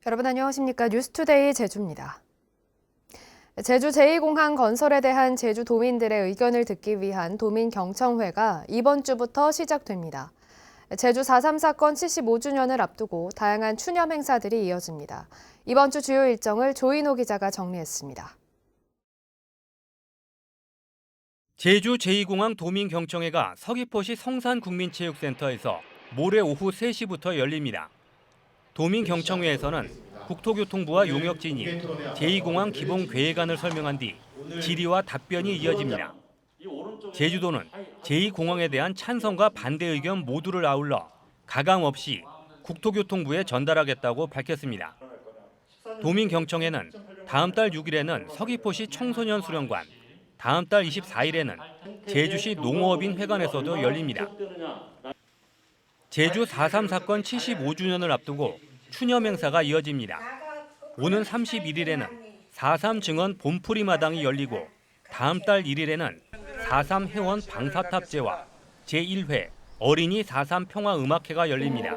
여러분 안녕하십니까? 뉴스투데이 제주입니다. 제주 제2공항 건설에 대한 제주도민들의 의견을 듣기 위한 도민경청회가 이번 주부터 시작됩니다. 제주 4.3 사건 75주년을 앞두고 다양한 추념 행사들이 이어집니다. 이번 주 주요 일정을 조인호 기자가 정리했습니다. 제주 제2공항 도민경청회가 서귀포시 성산국민체육센터에서 모레 오후 3시부터 열립니다. 도민경청회에서는 국토교통부와 용역진이 제2공항 기본계획안을 설명한 뒤 질의와 답변이 이어집니다. 제주도는 제2공항에 대한 찬성과 반대 의견 모두를 아울러 가감 없이 국토교통부에 전달하겠다고 밝혔습니다. 도민경청회는 다음 달 6일에는 서귀포시 청소년 수련관, 다음 달 24일에는 제주시 농어업인 회관에서도 열립니다. 제주 4.3 사건 75주년을 앞두고 추념 행사가 이어집니다. 오는 31일에는 4.3 증언 봄풀이 마당이 열리고 다음 달 1일에는 4.3 회원 방사탑제와 제1회 어린이 4.3 평화음악회가 열립니다.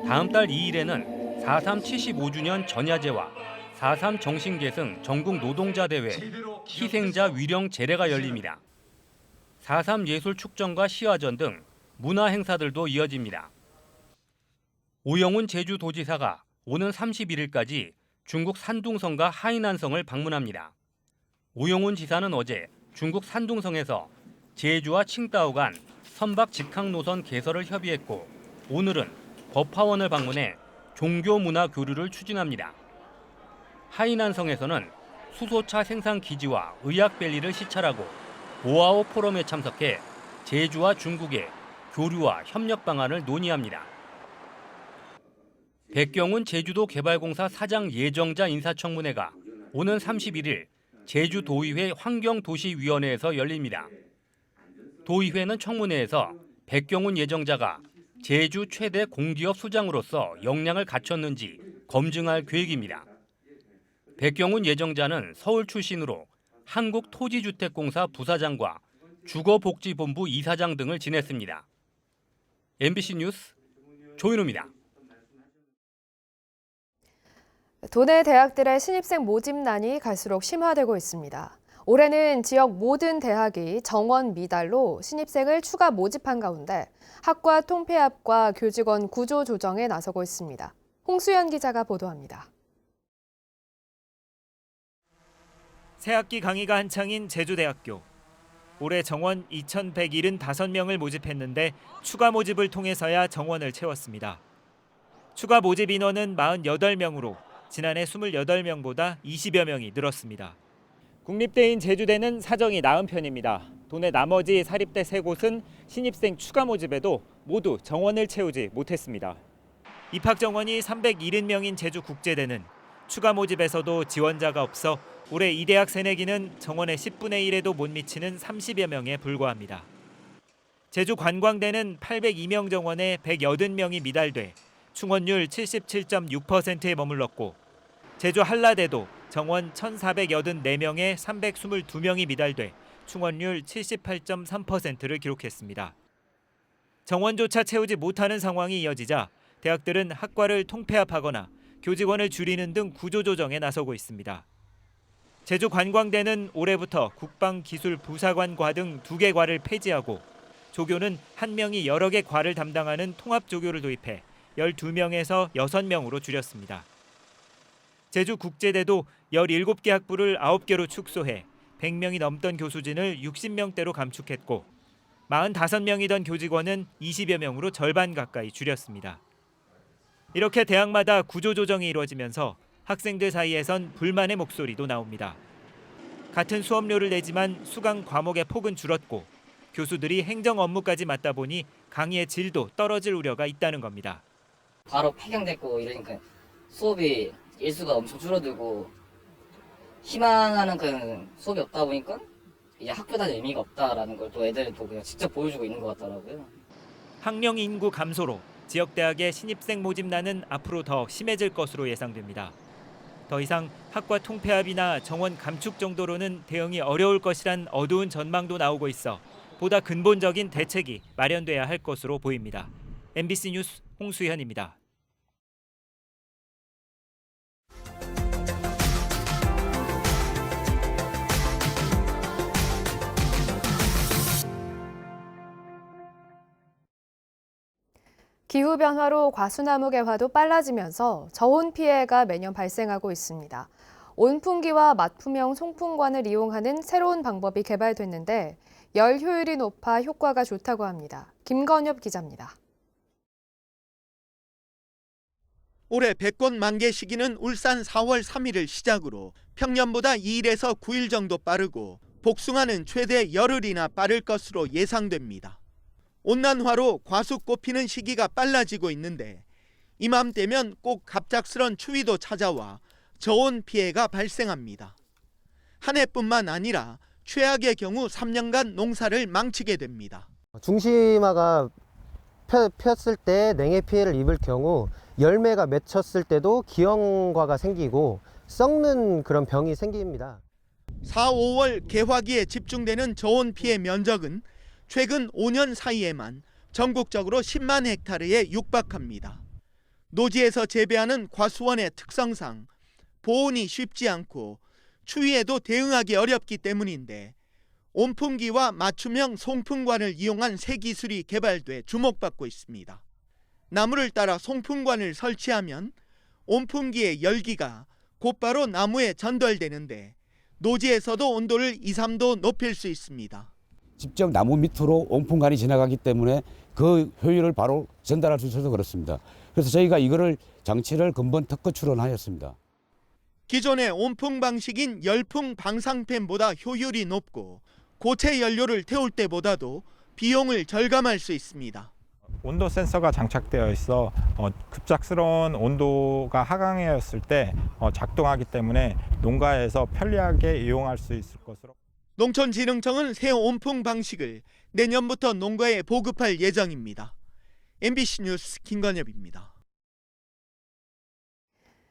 다음 달 2일에는 4.3 75주년 전야제와 4.3 정신계승 전국 노동자 대회 희생자 위령 제례가 열립니다. 4.3 예술 축전과 시화전 등 문화 행사들도 이어집니다. 오영훈 제주도지사가 오는 31일까지 중국 산둥성과 하이난성을 방문합니다. 오영훈 지사는 어제 중국 산둥성에서 제주와 칭다오 간 선박 직항 노선 개설을 협의했고 오늘은 법화원을 방문해 종교문화 교류를 추진합니다. 하이난성에서는 수소차 생산 기지와 의약밸리를 시찰하고 오아오 포럼에 참석해 제주와 중국의 교류와 협력 방안을 논의합니다. 백경훈 제주도 개발공사 사장 예정자 인사청문회가 오는 31일 제주도의회 환경도시위원회에서 열립니다. 도의회는 청문회에서 백경훈 예정자가 제주 최대 공기업 수장으로서 역량을 갖췄는지 검증할 계획입니다. 백경훈 예정자는 서울 출신으로 한국토지주택공사 부사장과 주거복지본부 이사장 등을 지냈습니다. MBC 뉴스 조인호입니다. 도내 대학들의 신입생 모집난이 갈수록 심화되고 있습니다. 올해는 지역 모든 대학이 정원 미달로 신입생을 추가 모집한 가운데 학과 통폐합과 교직원 구조 조정에 나서고 있습니다. 홍수연 기자가 보도합니다. 새학기 강의가 한창인 제주대학교. 올해 정원 2,175명을 모집했는데 추가 모집을 통해서야 정원을 채웠습니다. 추가 모집 인원은 48명으로 지난해 28명보다 20여 명이 늘었습니다. 국립대인 제주대는 사정이 나은 편입니다. 도내 나머지 사립대 3곳은 신입생 추가 모집에도 모두 정원을 채우지 못했습니다. 입학 정원이 370명인 제주국제대는 추가 모집에서도 지원자가 없어 올해 이 대학 새내기는 정원의 10분의 1에도 못 미치는 30여 명에 불과합니다. 제주 관광대는 802명 정원에 180명이 미달돼 충원율 77.6%에 머물렀고 제주 한라대도 정원 1,484명에 322명이 미달돼 충원율 78.3%를 기록했습니다. 정원조차 채우지 못하는 상황이 이어지자 대학들은 학과를 통폐합하거나 교직원을 줄이는 등 구조조정에 나서고 있습니다. 제주관광대는 올해부터 국방기술부사관과 등 2개 과를 폐지하고 조교는 1명이 여러 개 과를 담당하는 통합조교를 도입해 12명에서 6명으로 줄였습니다. 제주국제대도 17개 학부를 9개로 축소해 100명이 넘던 교수진을 60명대로 감축했고 45명이던 교직원은 20여 명으로 절반 가까이 줄였습니다. 이렇게 대학마다 구조조정이 이루어지면서 학생들 사이에선 불만의 목소리도 나옵니다. 같은 수업료를 내지만 수강 과목의 폭은 줄었고 교수들이 행정 업무까지 맡다 보니 강의의 질도 떨어질 우려가 있다는 겁니다. 바로 폐경됐고 이러니까 수업이 일수가 엄청 줄어들고 희망하는 그 수업이 없다 보니까 이제 학교 다닐 의미가 없다라는 걸 또 애들도 그냥 직접 보여주고 있는 것 같더라고요. 학령 인구 감소로 지역대학의 신입생 모집난은 앞으로 더 심해질 것으로 예상됩니다. 더 이상 학과 통폐합이나 정원 감축 정도로는 대응이 어려울 것이란 어두운 전망도 나오고 있어 보다 근본적인 대책이 마련돼야 할 것으로 보입니다. MBC 뉴스 홍수현입니다. 기후변화로 과수나무 개화도 빨라지면서 저온 피해가 매년 발생하고 있습니다. 온풍기와 맞품형 송풍관을 이용하는 새로운 방법이 개발됐는데 열 효율이 높아 효과가 좋다고 합니다. 김건엽 기자입니다. 올해 백권 만개 시기는 울산 4월 3일을 시작으로 평년보다 2일에서 9일 정도 빠르고 복숭아는 최대 열흘이나 빠를 것으로 예상됩니다. 온난화로 과수꽃 피는 시기가 빨라지고 있는데 이맘때면 꼭 갑작스런 추위도 찾아와 저온 피해가 발생합니다. 한 해뿐만 아니라 최악의 경우 3년간 농사를 망치게 됩니다. 중심화가 폈을 때 냉해 피해를 입을 경우 열매가 맺혔을 때도 기형과가 생기고 썩는 그런 병이 생깁니다. 4, 5월 개화기에 집중되는 저온 피해 면적은 최근 5년 사이에만 전국적으로 10만 헥타르에 육박합니다. 노지에서 재배하는 과수원의 특성상 보온이 쉽지 않고 추위에도 대응하기 어렵기 때문인데 온풍기와 맞춤형 송풍관을 이용한 새 기술이 개발돼 주목받고 있습니다. 나무를 따라 송풍관을 설치하면 온풍기의 열기가 곧바로 나무에 전달되는데 노지에서도 온도를 2, 3도 높일 수 있습니다. 직접 나무 밑으로 온풍관이 지나가기 때문에 그 효율을 바로 전달할 수 있어서 그렇습니다. 그래서 저희가 이거를 장치를 근본 특허 출원하였습니다. 기존의 온풍 방식인 열풍 방상팬보다 효율이 높고 고체 연료를 태울 때보다도 비용을 절감할 수 있습니다. 온도 센서가 장착되어 있어 급작스러운 온도가 하강하였을 때 작동하기 때문에 농가에서 편리하게 이용할 수 있을 것으로. 농촌진흥청은 새 온풍 방식을 내년부터 농가에 보급할 예정입니다. MBC 뉴스 김건엽입니다.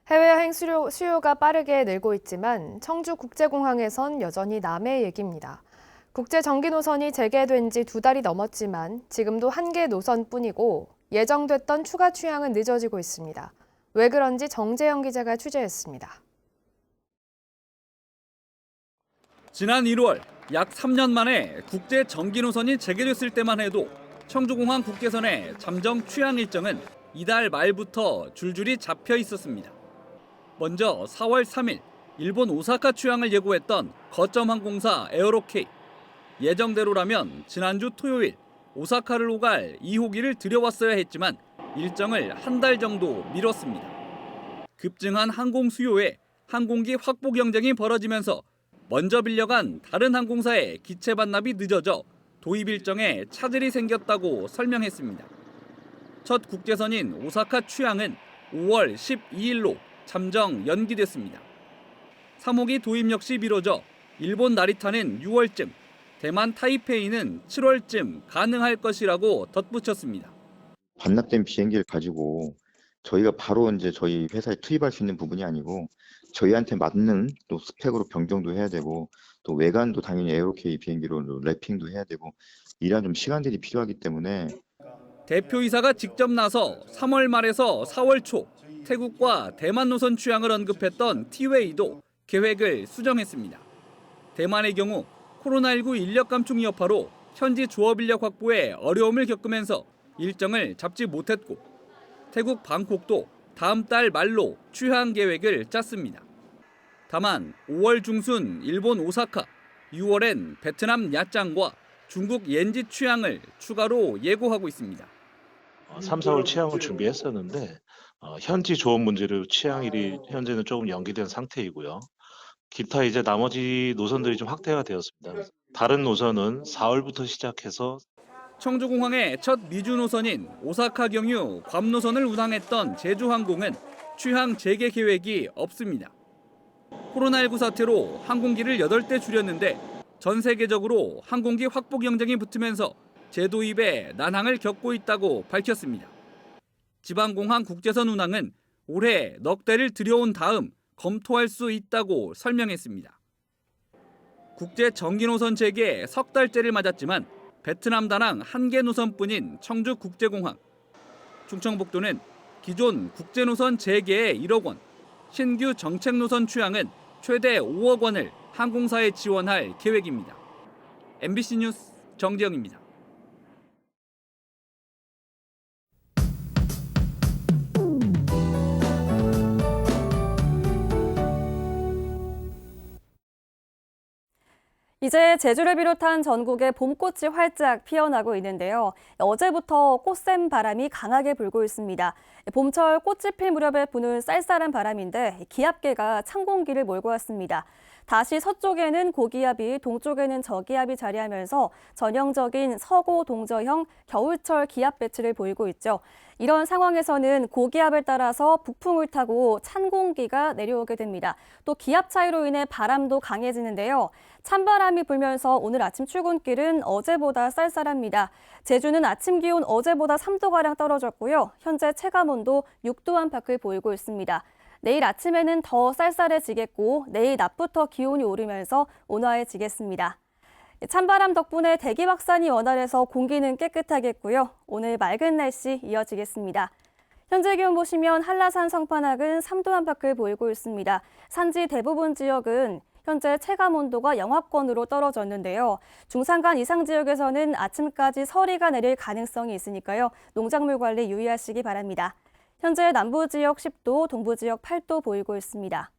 해외여행 수요가 빠르게 늘고 있지만 청주국제공항에선 여전히 남의 얘기입니다. 국제 정기 노선이 재개된 지 2달이 넘었지만 지금도 한 개 노선뿐이고 예정됐던 추가 취항은 늦어지고 있습니다. 왜 그런지 정재영 기자가 취재했습니다. 지난 1월 약 3년 만에 국제 정기 노선이 재개됐을 때만 해도 청주공항 국계선의 잠정 취항 일정은 이달 말부터 줄줄이 잡혀 있었습니다. 먼저 4월 3일 일본 오사카 취항을 예고했던 거점 항공사 에어로케이. 예정대로라면 지난주 토요일 오사카를 오갈 2호기를 들여왔어야 했지만 일정을 한 달 정도 미뤘습니다. 급증한 항공 수요에 항공기 확보 경쟁이 벌어지면서 먼저 빌려간 다른 항공사의 기체 반납이 늦어져 도입 일정에 차질이 생겼다고 설명했습니다. 첫 국제선인 오사카 취항은 5월 12일로 잠정 연기됐습니다. 3호기 도입 역시 미뤄져 일본 나리타는 6월쯤, 대만 타이페이는 7월쯤 가능할 것이라고 덧붙였습니다. 반납된 비행기를 가지고 저희가 바로 이제 저희 회사에 투입할 수 있는 부분이 아니고 저희한테 맞는 또 스펙으로 변경도 해야 되고 또 외관도 당연히 에어로케이 비행기로 랩핑도 해야 되고 이런 좀 시간들이 필요하기 때문에 대표이사가 직접 나서 3월 말에서 4월 초 태국과 대만 노선 취항을 언급했던 티웨이도 계획을 수정했습니다. 대만의 경우 코로나19 인력 감축 여파로 현지 조업 인력 확보에 어려움을 겪으면서 일정을 잡지 못했고 태국 방콕도 다음 달 말로 취항 계획을 짰습니다. 다만 5월 중순 일본 오사카, 6월엔 베트남 야짱과 중국 옌지 취항을 추가로 예고하고 있습니다. 3, 4월 취항을 준비했었는데 현지 조업 문제로 취항일이 현재는 조금 연기된 상태이고요. 기타 이제 나머지 노선들이 좀 확대가 되었습니다. 다른 노선은 4월부터 시작해서 청주공항의 첫 미주 노선인 오사카 경유 괌 노선을 운항했던 제주항공은 취항 재개 계획이 없습니다. 코로나19 사태로 항공기를 8대 줄였는데 전 세계적으로 항공기 확보 경쟁이 붙으면서 재도입에 난항을 겪고 있다고 밝혔습니다. 지방공항 국제선 운항은 올해 넉 대를 들여온 다음 검토할 수 있다고 설명했습니다. 국제 정기 노선 재개에 석 달째를 맞았지만 베트남 다낭 한 개 노선뿐인 청주국제공항. 충청북도는 기존 국제 노선 재개에 1억 원, 신규 정책 노선 취항은 최대 5억 원을 항공사에 지원할 계획입니다. MBC 뉴스 정재영입니다. 이제 제주를 비롯한 전국에 봄꽃이 활짝 피어나고 있는데요. 어제부터 꽃샘 바람이 강하게 불고 있습니다. 봄철 꽃이 필 무렵에 부는 쌀쌀한 바람인데 기압계가 찬 공기를 몰고 왔습니다. 다시 서쪽에는 고기압이, 동쪽에는 저기압이 자리하면서 전형적인 서고 동저형 겨울철 기압 배치를 보이고 있죠. 이런 상황에서는 고기압을 따라서 북풍을 타고 찬 공기가 내려오게 됩니다. 또 기압 차이로 인해 바람도 강해지는데요. 찬바람이 불면서 오늘 아침 출근길은 어제보다 쌀쌀합니다. 제주는 아침 기온 어제보다 3도가량 떨어졌고요. 현재 체감온도 6도 안팎을 보이고 있습니다. 내일 아침에는 더 쌀쌀해지겠고 내일 낮부터 기온이 오르면서 온화해지겠습니다. 찬바람 덕분에 대기 확산이 원활해서 공기는 깨끗하겠고요. 오늘 맑은 날씨 이어지겠습니다. 현재 기온 보시면 한라산 성판악은 3도 안팎을 보이고 있습니다. 산지 대부분 지역은 현재 체감 온도가 영하권으로 떨어졌는데요. 중산간 이상 지역에서는 아침까지 서리가 내릴 가능성이 있으니까요. 농작물 관리 유의하시기 바랍니다. 현재 남부 지역 10도, 동부 지역 8도 보이고 있습니다.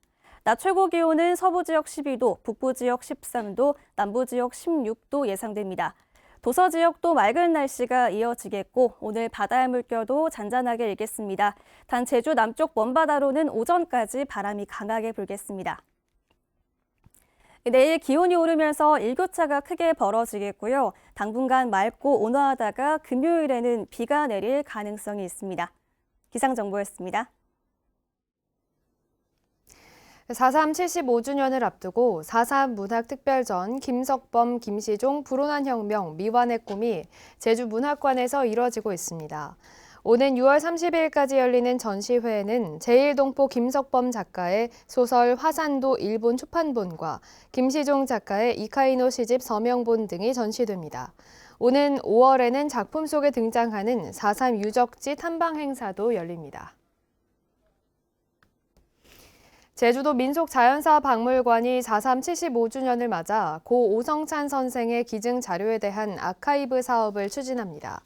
낮 최고 기온은 서부 지역 12도, 북부 지역 13도, 남부 지역 16도 예상됩니다. 도서 지역도 맑은 날씨가 이어지겠고 오늘 바다의 물결도 잔잔하게 일겠습니다. 단 제주 남쪽 먼바다로는 오전까지 바람이 강하게 불겠습니다. 내일 기온이 오르면서 일교차가 크게 벌어지겠고요. 당분간 맑고 온화하다가 금요일에는 비가 내릴 가능성이 있습니다. 기상정보였습니다. 4.3 75주년을 앞두고 4.3 문학특별전 김석범, 김시종, 불온한 혁명, 미완의 꿈이 제주문학관에서 이뤄지고 있습니다. 오는 6월 30일까지 열리는 전시회에는 제1동포 김석범 작가의 소설 화산도 일본 출판본과 김시종 작가의 이카이노 시집 서명본 등이 전시됩니다. 오는 5월에는 작품 속에 등장하는 4.3 유적지 탐방 행사도 열립니다. 제주도 민속자연사박물관이 4.3 75주년을 맞아 고 오성찬 선생의 기증 자료에 대한 아카이브 사업을 추진합니다.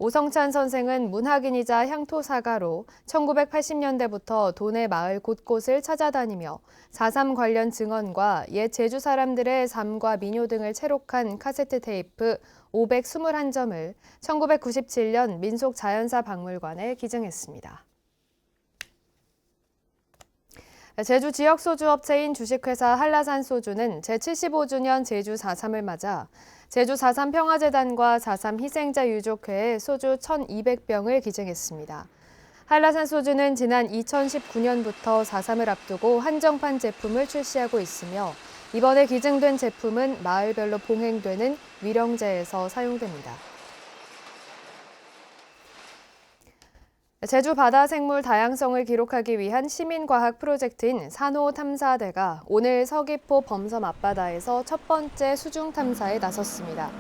오성찬 선생은 문학인이자 향토사가로 1980년대부터 도내 마을 곳곳을 찾아다니며 4.3 관련 증언과 옛 제주 사람들의 삶과 민요 등을 채록한 카세트 테이프 521점을 1997년 민속자연사박물관에 기증했습니다. 제주 지역 소주업체인 주식회사 한라산 소주는 제75주년 제주 4.3을 맞아 제주 4.3 평화재단과 4.3 희생자 유족회에 소주 1,200병을 기증했습니다. 한라산 소주는 지난 2019년부터 4.3을 앞두고 한정판 제품을 출시하고 있으며 이번에 기증된 제품은 마을별로 봉행되는 위령제에서 사용됩니다. 제주 바다 생물 다양성을 기록하기 위한 시민과학 프로젝트인 산호탐사대가 오늘 서귀포 범섬 앞바다에서 첫 번째 수중 탐사에 나섰습니다.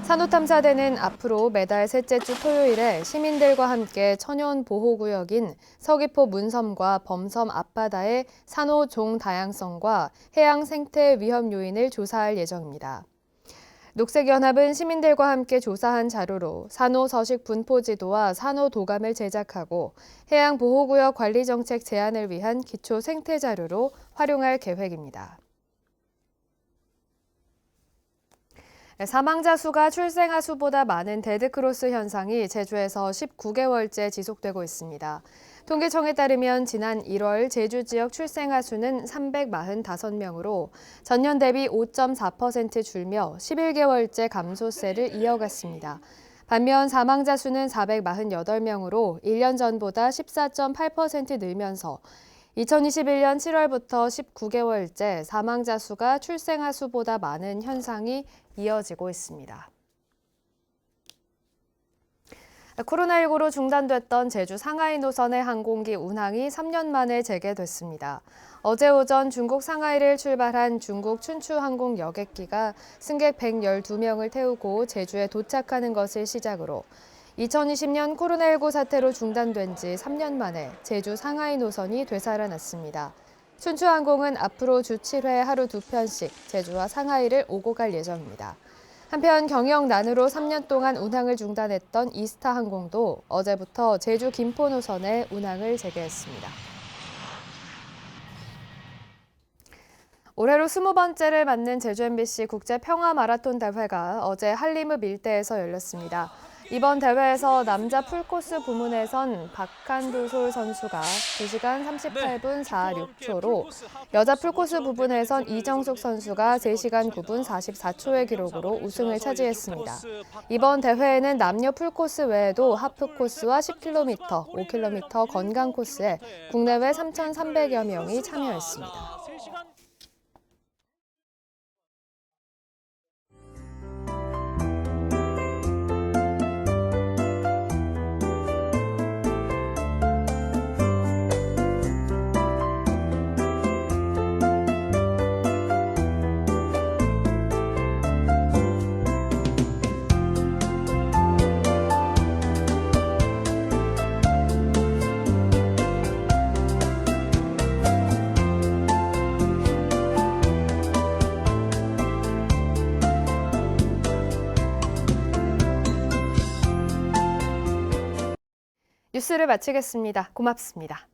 산호탐사대는 앞으로 매달 셋째 주 토요일에 시민들과 함께 천연보호구역인 서귀포 문섬과 범섬 앞바다의 산호 종 다양성과 해양 생태 위험 요인을 조사할 예정입니다. 녹색연합은 시민들과 함께 조사한 자료로 산호 서식 분포 지도와 산호 도감을 제작하고 해양 보호구역 관리 정책 제안을 위한 기초 생태 자료로 활용할 계획입니다. 사망자 수가 출생아 수보다 많은 데드크로스 현상이 제주에서 19개월째 지속되고 있습니다. 통계청에 따르면 지난 1월 제주 지역 출생아 수는 345명으로 전년 대비 5.4% 줄며 11개월째 감소세를 이어갔습니다. 반면 사망자 수는 448명으로 1년 전보다 14.8% 늘면서 2021년 7월부터 19개월째 사망자 수가 출생아 수보다 많은 현상이 이어지고 있습니다. 코로나19로 중단됐던 제주 상하이 노선의 항공기 운항이 3년 만에 재개됐습니다. 어제 오전 중국 상하이를 출발한 중국 춘추 항공 여객기가 승객 112명을 태우고 제주에 도착하는 것을 시작으로 2020년 코로나19 사태로 중단된 지 3년 만에 제주 상하이 노선이 되살아났습니다. 춘추항공은 앞으로 주 7회 하루 2편씩 제주와 상하이를 오고 갈 예정입니다. 한편 경영난으로 3년 동안 운항을 중단했던 이스타항공도 어제부터 제주 김포 노선에 운항을 재개했습니다. 올해로 20번째를 맞는 제주 MBC 국제 평화 마라톤 대회가 어제 한림읍 일대에서 열렸습니다. 이번 대회에서 남자 풀코스 부문에선 박한두솔 선수가 2시간 38분 46초로, 여자 풀코스 부분에선 이정숙 선수가 3시간 9분 44초의 기록으로 우승을 차지했습니다. 이번 대회에는 남녀 풀코스 외에도 하프코스와 10km, 5km 건강 코스에 국내외 3,300여 명이 참여했습니다. 뉴스를 마치겠습니다. 고맙습니다.